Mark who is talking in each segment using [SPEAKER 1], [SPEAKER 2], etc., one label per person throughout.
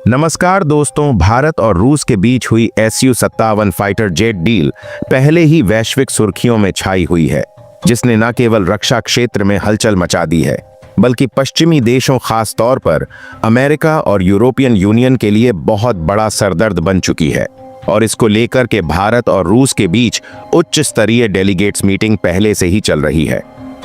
[SPEAKER 1] नमस्कार दोस्तों, भारत और रूस के बीच हुई Su-57 फाइटर जेट डील पहले ही वैश्विक सुर्खियों में छाई हुई है, जिसने न केवल रक्षा क्षेत्र में हलचल मचा दी है, बल्कि पश्चिमी देशों खास तौर पर अमेरिका और यूरोपियन यूनियन के लिए बहुत बड़ा सरदर्द बन चुकी है। और इसको लेकर के भारत और रूस के बीच उच्च स्तरीय डेलीगेट्स मीटिंग पहले से ही चल रही है।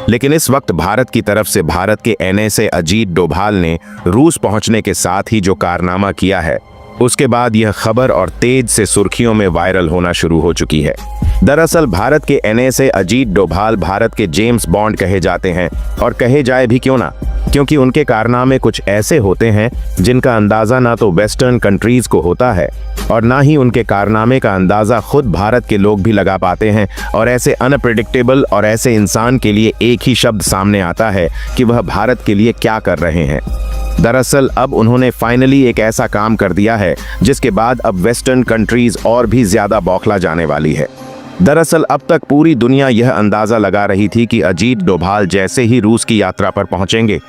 [SPEAKER 1] लेकिन इस वक्त भारत की तरफ से भारत के NSA अजीत डोभाल ने रूस पहुंचने के साथ ही जो कारनामा किया है, उसके बाद यह खबर और तेज से सुर्खियों में वायरल होना शुरू हो चुकी है। दरअसल भारत के NSA अजीत डोभाल भारत के जेम्स बॉन्ड कहे जाते हैं, और कहे जाए भी क्यों ना, क्योंकि उनके कारनामे कुछ ऐसे होते हैं जिनका अंदाजा ना तो वेस्टर्न कंट्रीज को होता है और ना ही उनके कारनामे का अंदाजा खुद भारत के लोग भी लगा पाते हैं। और ऐसे अनप्रेडिक्टेबल और ऐसे इंसान के लिए एक ही शब्द सामने आता है कि वह भारत के लिए क्या कर रहे हैं। दरअसल अब उन्होंने फाइनली एक ऐसा काम कर दिया है जिसके बाद अब वेस्टर्न कंट्रीज और भी ज्यादा बौखला जाने वाली है। दरअसल अब तक पूरी दुनिया यह अंदाजा लगा रही थी कि अजीत डोभाल जैसे ही रूस की यात्रा पर पहुंचेंगे,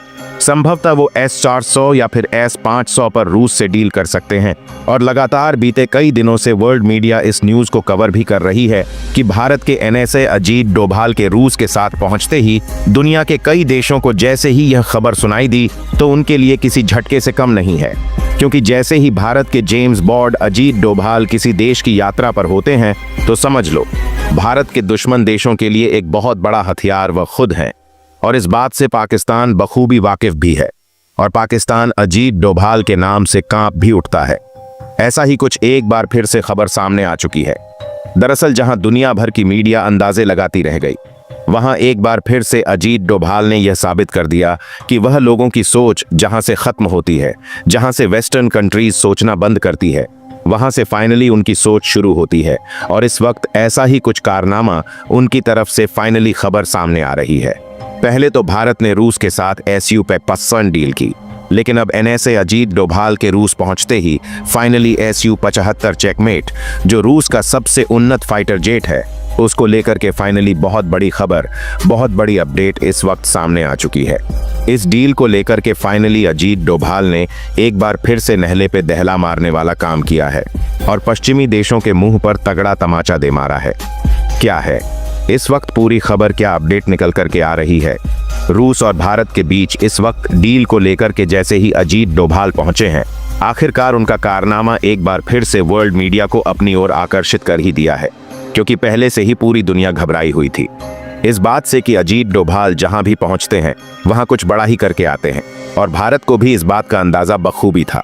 [SPEAKER 1] संभवतः वो S-400 या फिर S-500 पर रूस से डील कर सकते हैं। और लगातार बीते कई दिनों से वर्ल्ड मीडिया इस न्यूज़ को कवर भी कर रही है कि भारत के NSA अजीत डोभाल के रूस के साथ पहुंचते ही दुनिया के कई देशों को जैसे ही यह खबर सुनाई दी तो उनके लिए किसी झटके से कम नहीं है, क्योंकि जैसे ही भारत के जेम्स बॉन्ड अजीत डोभाल किसी देश की यात्रा पर होते हैं तो समझ लो भारत के दुश्मन देशों के लिए एक बहुत बड़ा हथियार वह खुद हैं। और इस बात से पाकिस्तान बखूबी वाकिफ भी है, और पाकिस्तान अजीत डोभाल के नाम से कांप भी उठता है। ऐसा ही कुछ एक बार फिर से खबर सामने आ चुकी है। दरअसल जहां दुनिया भर की मीडिया अंदाजे लगाती रह गई, वहां एक बार फिर से अजीत डोभाल ने यह साबित कर दिया कि वह लोगों की सोच जहां से खत्म होती है, जहां से वेस्टर्न कंट्रीज सोचना बंद करती है, वहां से फाइनली उनकी सोच शुरू होती है। और इस वक्त ऐसा ही कुछ कारनामा उनकी तरफ से फाइनली खबर सामने आ रही है। पहले तो भारत ने रूस के साथ Su-55 डील की, लेकिन अब NSA अजीत डोभाल के रूस पहुंचते ही फाइनली Su-75 चेकमेट, जो रूस का सबसे उन्नत फाइटर जेट है, उसको लेकर के फाइनली बहुत बड़ी खबर, बहुत बड़ी अपडेट इस वक्त सामने आ चुकी है। इस डील को लेकर के फाइनली अजीत डोभाल ने एक बार फिर से नहले पे दहला मारने वाला काम किया है और पश्चिमी देशों के मुंह पर तगड़ा तमाचा दे मारा है। क्या है इस वक्त पूरी खबर, क्या अपडेट निकल करके आ रही है? रूस और भारत के बीच इस वक्त डील को लेकर के जैसे ही अजीत डोभाल पहुंचे हैं, आखिरकार उनका कारनामा एक बार फिर से वर्ल्ड मीडिया को अपनी ओर आकर्षित कर ही दिया है, क्योंकि पहले से ही पूरी दुनिया घबराई हुई थी इस बात से कि अजीत डोभाल जहां भी पहुंचते हैं वहां कुछ बड़ा ही करके आते हैं। और भारत को भी इस बात का अंदाजा बखूबी था।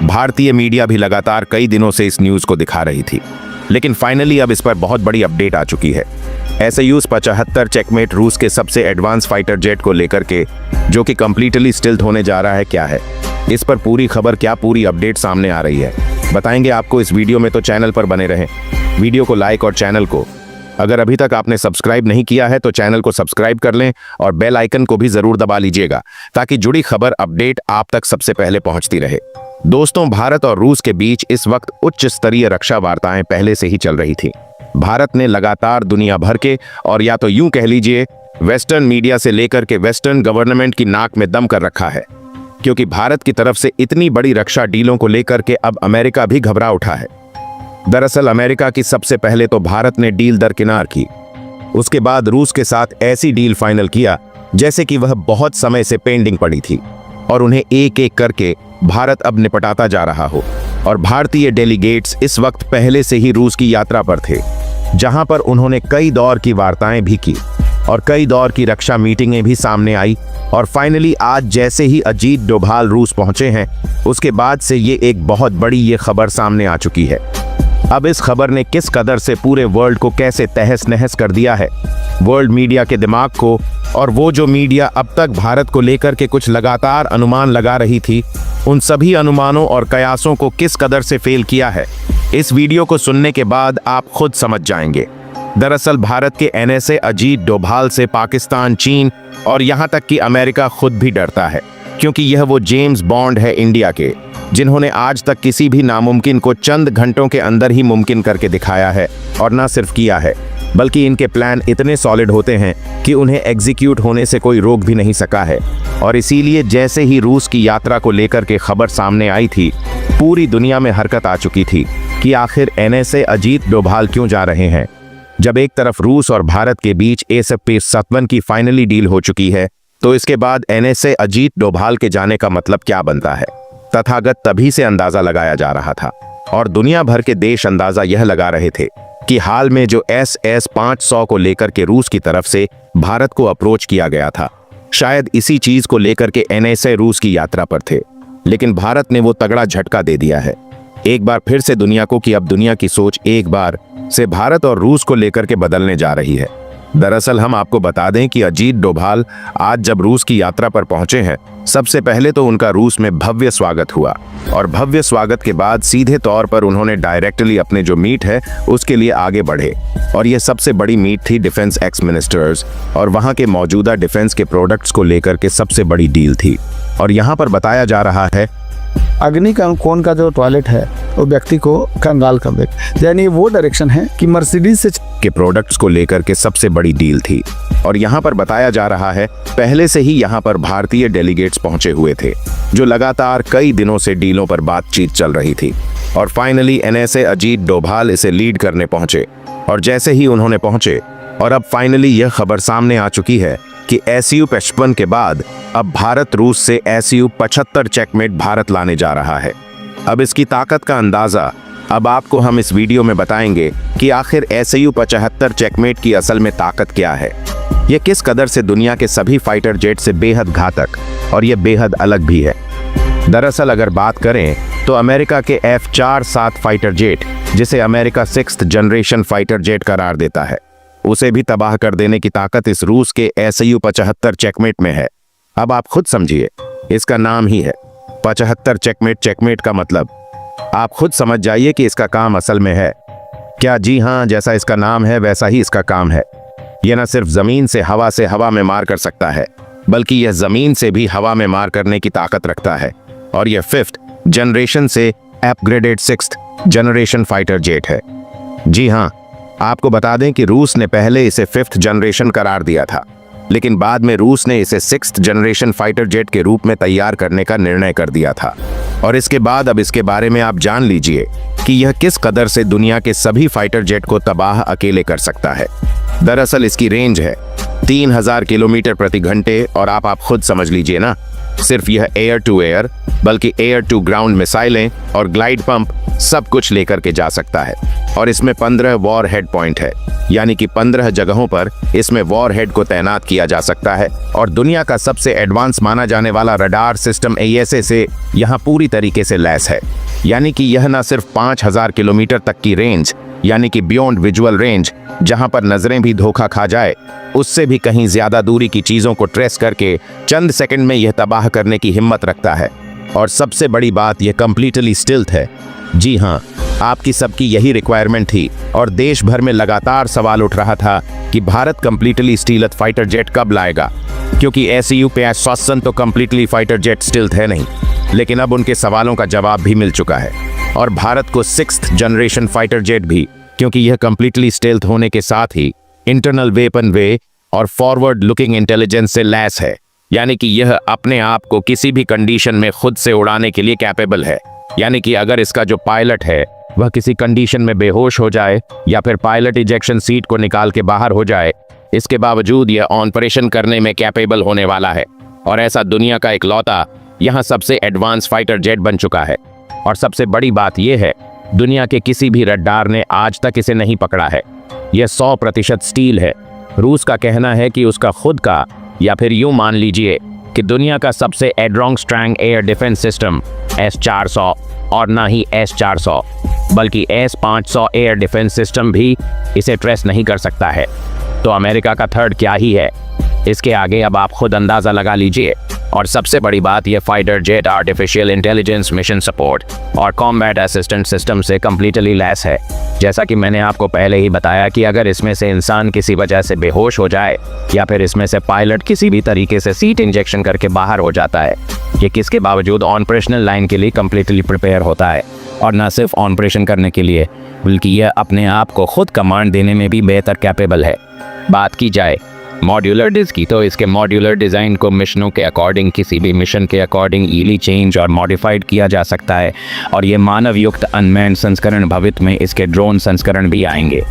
[SPEAKER 1] भारतीय मीडिया भी लगातार कई दिनों से इस न्यूज़ को दिखा रही थी, लेकिन फाइनली अब इस पर बहुत बड़ी अपडेट आ चुकी है। Su-75 चेकमेट रूस के सबसे एडवांस फाइटर जेट को लेकर के, जो कि कंप्लीटली स्टिल्थ होने जा रहा है, क्या है इस पर पूरी खबर, क्या पूरी अपडेट सामने आ रही है, बताएंगे आपको इस वीडियो में। तो चैनल पर बने रहें, वीडियो को लाइक और चैनल को अगर अभी तक आपने सब्सक्राइब नहीं किया है तो चैनल को सब्सक्राइब कर लें और बेल आइकन को भी जरूर दबा लीजिएगा, ताकि जुड़ी खबर अपडेट आप तक सबसे पहले पहुंचती रहे। दोस्तों, भारत और रूस के बीच इस वक्त उच्च स्तरीय रक्षा वार्ताएं पहले से ही चल रही थी। भारत ने लगातार दुनिया भर के, और या तो यूं कह लीजिए वेस्टर्न मीडिया से लेकर के वेस्टर्न गवर्नमेंट की नाक में दम कर रखा है, क्योंकि भारत की तरफ से इतनी बड़ी रक्षा डीलों को लेकर के अब अमेरिका भी घबरा उठा है। दरअसल अमेरिका की सबसे पहले तो भारत ने डील दरकिनार की, उसके बाद रूस के साथ ऐसी डील फाइनल किया जैसे कि वह बहुत समय से पेंडिंग पड़ी थी, और उन्हें एक एक करके भारत अब निपटाता जा रहा हो। और भारतीय डेलीगेट्स इस वक्त पहले से ही रूस की यात्रा पर थे, जहां पर उन्होंने कई दौर की वार्ताएं भी की और कई दौर की रक्षा मीटिंगें भी सामने आई। और फाइनली आज जैसे ही अजीत डोभाल रूस पहुंचे हैं, उसके बाद से ये एक बहुत बड़ी ये खबर सामने आ चुकी है। अब इस खबर ने किस कदर से पूरे वर्ल्ड को कैसे तहस नहस कर दिया है, वर्ल्ड मीडिया के दिमाग को, और वो जो मीडिया अब तक भारत को लेकर के कुछ लगातार अनुमान लगा रही थी, उन सभी अनुमानों और कयासों को किस कदर से फेल किया है, इस वीडियो को सुनने के बाद आप खुद समझ जाएंगे। दरअसल भारत के NSA अजीत डोभाल से पाकिस्तान, चीन और यहां तक कि अमेरिका खुद भी डरता है, क्योंकि यह वो जेम्स बॉन्ड है इंडिया के, जिन्होंने आज तक किसी भी नामुमकिन को चंद घंटों के अंदर ही मुमकिन करके दिखाया है। और ना सिर्फ किया है, बल्कि इनके प्लान इतने सॉलिड होते हैं कि उन्हें एग्जीक्यूट होने से कोई रोक भी नहीं सका है। और इसीलिए जैसे ही रूस की यात्रा को लेकर के खबर सामने आई थी, पूरी दुनिया में हरकत आ चुकी थी कि आखिर NSA अजीत डोभाल क्यों जा रहे हैं। जब एक तरफ रूस और भारत के बीच ASAP-57 की फाइनली डील हो चुकी है, तो इसके बाद NSA अजीत डोभाल के जाने का मतलब क्या बनता है, तथागत तभी से अंदाजा लगाया जा रहा था और दुनिया भर के देश अंदाजा यह लगा रहे थे कि हाल में जो SS-500 को लेकर के रूस की तरफ से भारत को अप्रोच किया गया था, शायद इसी चीज को लेकर के NSA रूस की यात्रा पर थे। लेकिन भारत ने वो तगड़ा झटका दे दिया है एक बार फिर से दुनिया को कि अब दुनिया की सोच एक बार से भारत और रूस को लेकर के बदलने जा रही है। दरअसल हम आपको बता दें कि अजीत डोभाल आज जब रूस की यात्रा पर पहुंचे हैं, सबसे पहले तो उनका रूस में भव्य स्वागत हुआ और भव्य स्वागत के बाद सीधे तौर पर उन्होंने डायरेक्टली अपने जो मीट है उसके लिए आगे बढ़े और यह सबसे बड़ी मीट थी डिफेंस एक्स मिनिस्टर्स और वहां के मौजूदा डिफेंस के प्रोडक्ट्स को लेकर के सबसे बड़ी डील थी। और यहाँ पर बताया जा रहा है
[SPEAKER 2] अग्नि का कौन का जो टॉयलेट है वो व्यक्ति को कंगाल कर दे, यानी वो डायरेक्शन है कि मर्सिडीज से
[SPEAKER 1] के प्रोडक्ट्स को लेकर के सबसे बड़ी डील थी। और यहाँ पर बताया जा रहा है पहले से ही यहाँ पर भारतीय डेलीगेट्स पहुंचे हुए थे जो लगातार कई दिनों से डीलों पर बातचीत चल रही थी और फाइनली NSA अजीत डोभाल इसे लीड करने पहुंचे। और जैसे ही उन्होंने पहुंचे और अब फाइनली यह खबर सामने आ चुकी है कि SU-55 के बाद अब भारत रूस से SU-75 चेकमेट भारत लाने जा रहा है। अब इसकी ताकत का अंदाजा अब आपको हम इस वीडियो में बताएंगे कि आखिर SU-75 चेकमेट की असल में ताकत क्या है, यह किस कदर से दुनिया के सभी फाइटर जेट से बेहद घातक और यह बेहद अलग भी है। दरअसल अगर बात करें तो अमेरिका के F-47 फाइटर जेट, जिसे America 6th generation fighter jet करार देता है, उसे भी तबाह कर देने की ताकत इस रूस के SU-75 चेकमेट में है। अब आप खुद समझिए, इसका नाम ही है 75 चेकमेट। चेकमेट का मतलब आप खुद समझ जाइए कि इसका काम असल में है क्या। जी हाँ, जैसा इसका नाम है वैसा ही इसका काम है। यह न सिर्फ जमीन से हवा में मार कर सकता है, बल्कि यह जमीन से भी हवा में मार करने की ताकत रखता है और यह 5th जनरेशन से upgraded 6th generation fighter jet है। जी हाँ, आपको बता दें कि रूस ने पहले इसे 5th जनरेशन करार दिया था, लेकिन बाद में रूस ने इसे 6th जनरेशन फाइटर जेट के रूप में तैयार करने का निर्णय कर दिया था। और इसके बाद अब इसके बारे में आप जान लीजिए कि यह किस कदर से दुनिया के सभी फाइटर जेट को तबाह अकेले कर सकता है। दरअसल इसकी रेंज है 3000 किलोमीटर प्रति घंटे और आप खुद समझ लीजिए ना, सिर्फ यह एयर टू एयर बल्कि एयर टू ग्राउंड मिसाइलें और ग्लाइड पंप सब कुछ लेकर के जा सकता है। और इसमें 15 वॉर हेड पॉइंट है, यानी कि 15 जगहों पर इसमें वॉर हेड को तैनात किया जा सकता है। और दुनिया का सबसे एडवांस माना जाने वाला रडार सिस्टम AESA से यहाँ पूरी तरीके से लैस है, यानी कि यह न सिर्फ 5000 किलोमीटर तक की रेंज, यानी कि बियॉन्ड विजुअल रेंज, जहां पर नजरें भी धोखा खा जाए, उससे भी कहीं ज्यादा दूरी की चीजों को ट्रेस करके चंद सेकंड में यह तबाह करने की हिम्मत रखता है। और सबसे बड़ी बात, यह कंप्लीटली स्टिल्थ है। जी हाँ, आपकी सबकी यही रिक्वायरमेंट थी और देश भर में लगातार सवाल उठ रहा था कि Bharat completely stealth fighter jet कब लाएगा, क्योंकि SU-55 तो कंप्लीटली फाइटर जेट स्टिल्थ है नहीं। लेकिन अब उनके सवालों का जवाब भी मिल चुका है और भारत को 6th जनरेशन फाइटर जेट भी, क्योंकि यह कंप्लीटली स्टेल्थ होने के साथ ही इंटरनल वेपन वे और फॉरवर्ड लुकिंग इंटेलिजेंस से लैस है, यानी कि यह अपने आप को किसी भी कंडीशन में खुद से उड़ाने के लिए कैपेबल है। यानी कि अगर इसका जो पायलट है वह किसी कंडीशन में बेहोश हो जाए या फिर पायलट इजेक्शन सीट को निकाल के बाहर हो जाए, इसके बावजूद यह ऑपरेशन करने में कैपेबल होने वाला है। और ऐसा दुनिया का इकलौता यहाँ सबसे एडवांस फाइटर जेट बन चुका है। और सबसे बड़ी बात यह है, दुनिया के किसी भी रडार ने आज तक इसे नहीं पकड़ा है। यह 100% स्टील है। रूस का कहना है कि उसका खुद का, या फिर यूं मान लीजिए कि दुनिया का सबसे एडरोंग strong air defence system S-400 और ना ही S-400 बल्कि S-500 एयर डिफेंस सिस्टम भी इसे ट्रेस नहीं कर सकता है। तो अमेरिका का थर्ड क्या ही है, इसके आगे अब आप खुद अंदाजा लगा लीजिए। और सबसे बड़ी बात, यह fighter jet artificial intelligence, mission support और कॉम्बैट असिस्टेंट सिस्टम से कंप्लीटली लैस है। जैसा कि मैंने आपको पहले ही बताया कि अगर इसमें से इंसान किसी वजह से बेहोश हो जाए या फिर इसमें से पायलट किसी भी तरीके से सीट इंजेक्शन करके बाहर हो जाता है, ये किसके बावजूद ऑपरेशनल लाइन के लिए कंप्लीटली प्रिपेयर होता है। और न सिर्फ ऑपरेशन करने के लिए, बल्कि यह अपने आप को खुद कमांड देने में भी बेहतर कैपेबल है। बात की जाए
[SPEAKER 3] मॉड्यूलर डिस्क की, तो इसके मॉड्यूलर डिज़ाइन को मिशनों के अकॉर्डिंग, किसी भी मिशन के अकॉर्डिंग ईली चेंज और मॉडिफाइड किया जा सकता है। और ये मानव युक्त अनमैन्ड संस्करण भविष्य में इसके ड्रोन संस्करण भी आएंगे।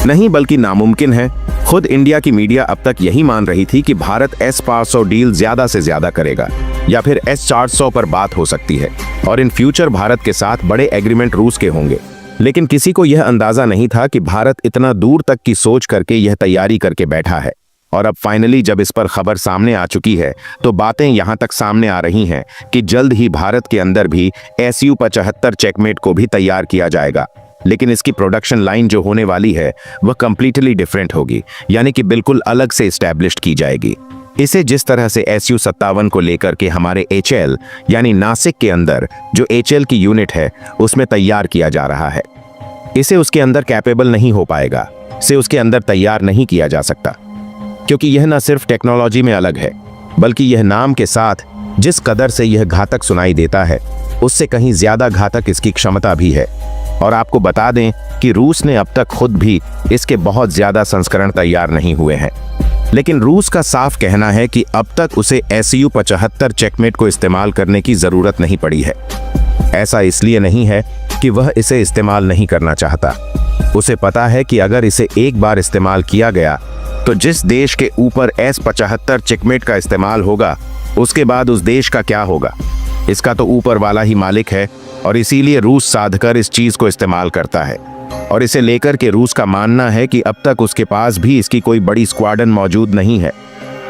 [SPEAKER 1] नहीं बल्कि नामुमकिन है। खुद इंडिया की मीडिया अब तक यही मान रही थी कि भारत S-500 डील ज्यादा से ज्यादा करेगा या फिर S-400 पर बात हो सकती है और इन फ्यूचर भारत के साथ बड़े एग्रीमेंट रूस के होंगे। लेकिन किसी को यह अंदाजा नहीं था कि भारत इतना दूर तक की सोच करके यह तैयारी करके बैठा है। और अब फाइनली जब इस पर खबर सामने आ चुकी है तो बातें यहां तक सामने आ रही हैं कि जल्द ही भारत के अंदर भी Su-75 चेकमेट को भी तैयार किया जाएगा। लेकिन इसकी प्रोडक्शन लाइन जो होने वाली है वह कंप्लीटली डिफरेंट होगी, यानी कि बिल्कुल अलग से एस्टैब्लिश्ड की जाएगी। इसे जिस तरह से Su-57 को लेकर के हमारे HL यानी नासिक के अंदर जो HL की यूनिट है उसमें तैयार किया जा रहा है, इसे उसके अंदर कैपेबल नहीं हो पाएगा, इसे उसके अंदर तैयार नहीं किया जा सकता, क्योंकि यह न सिर्फ टेक्नोलॉजी में अलग है बल्कि यह नाम के साथ जिस कदर से यह घातक सुनाई देता है उससे कहीं ज्यादा घातक इसकी क्षमता भी है। और आपको बता दें कि रूस ने अब तक खुद भी इसके बहुत ज्यादा संस्करण तैयार नहीं हुए हैं। लेकिन रूस का साफ कहना है कि अब तक उसे Su-75 चेकमेट को इस्तेमाल करने की जरूरत नहीं पड़ी है। ऐसा इसलिए नहीं है कि वह इसे इस्तेमाल नहीं करना चाहता, उसे पता है कि अगर इसे एक बार इस्तेमाल किया गया तो जिस देश के ऊपर S-75 चेकमेट का इस्तेमाल होगा उसके बाद उस देश का क्या होगा, इसका तो ऊपर वाला ही मालिक है। और इसीलिए रूस साधकर इस चीज को इस्तेमाल करता है। और इसे लेकर के रूस का मानना है कि अब तक उसके पास भी इसकी कोई बड़ी स्क्वाड्रन मौजूद नहीं है,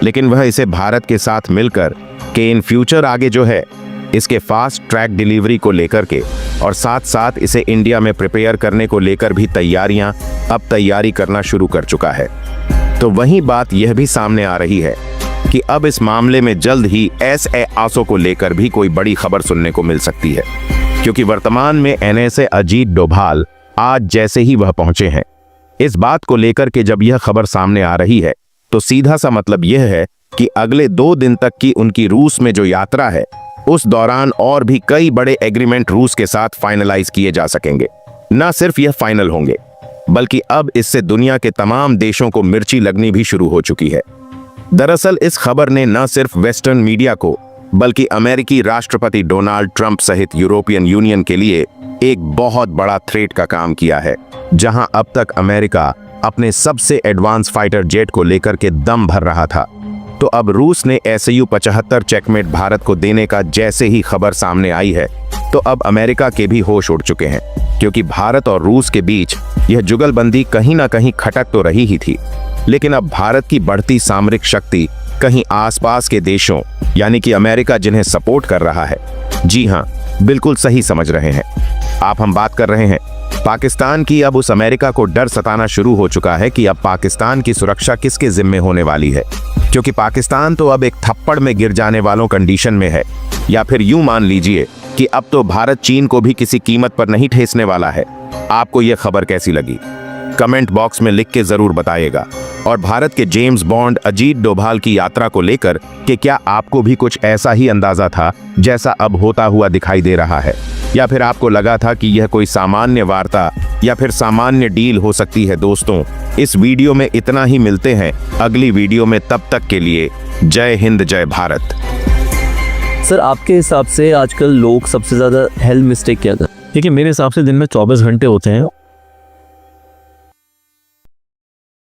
[SPEAKER 1] लेकिन वह इसे भारत के साथ मिलकर के इन फ्यूचर आगे जो है इसके फास्ट ट्रैक डिलीवरी को लेकर के और साथ साथ इसे इंडिया में प्रिपेयर करने को लेकर भी तैयारी करना शुरू कर चुका है। तो वही बात यह भी सामने आ रही है कि अब इस मामले में जल्द ही S-800 को लेकर भी कोई बड़ी खबर सुनने को मिल सकती है, क्योंकि वर्तमान में NSA अजीत डोभाल आज जैसे ही वह पहुंचे हैं, इस बात को लेकर के जब यह खबर सामने आ रही है तो सीधा सा मतलब यह है कि अगले 2 दिन तक की उनकी रूस में जो यात्रा है उस दौरान और भी कई बड़े एग्रीमेंट रूस के साथ फाइनलाइज किए जा सकेंगे। न सिर्फ यह फाइनल होंगे बल्कि अब इससे दुनिया के तमाम देशों को मिर्ची लगनी भी शुरू हो चुकी है। दरअसल इस खबर ने न सिर्फ वेस्टर्न मीडिया को बल्कि अमेरिकी राष्ट्रपति डोनाल्ड ट्रंप सहित यूरोपियन यूनियन के लिए एक बहुत बड़ा थ्रेट का काम किया है। जहां अब तक अमेरिका अपने सबसे एडवांस फाइटर जेट को लेकर के दम भर रहा था, तो अब रूस ने Su-75 चेकमेट भारत को देने का जैसे ही खबर सामने आई है तो अब अमेरिका के भी होश उड़ चुके हैं, क्योंकि भारत और रूस के बीच यह जुगलबंदी कहीं ना कहीं खटक तो रही ही थी। लेकिन अब भारत की बढ़ती सामरिक शक्ति कहीं आसपास के देशों यानी कि अमेरिका जिन्हें सपोर्ट कर रहा है, जी हां बिल्कुल सही समझ रहे हैं आप, हम बात कर रहे हैं पाकिस्तान की। अब उस अमेरिका को डर सताना शुरू हो चुका है कि अब पाकिस्तान की सुरक्षा किसके जिम्मे होने वाली है, क्योंकि पाकिस्तान तो अब एक थप्पड़ में गिर जाने वालों कंडीशन में है, या फिर यूं मान लीजिए कि अब तो भारत चीन को भी किसी कीमत पर नहीं ठेसने वाला है। आपको यह खबर कैसी लगी कमेंट बॉक्स में लिख के जरूर बताइएगा। और भारत के जेम्स बॉन्ड अजीत डोभाल की यात्रा को लेकर कि क्या आपको भी कुछ ऐसा ही अंदाजा था जैसा अब होता हुआ दिखाई दे रहा है, या फिर आपको लगा था कि यह कोई सामान्य वार्ता या फिर सामान्य डील हो सकती है। दोस्तों इस वीडियो में इतना ही, मिलते हैं अगली वीडियो में, तब तक के लिए जय हिंद जय भारत।
[SPEAKER 4] सर आपके हिसाब से आजकल लोग सबसे ज़्यादा हेल्थ मिस्टेक क्या करते हैं?
[SPEAKER 5] देखिए मेरे हिसाब से दिन में 24 घंटे होते हैं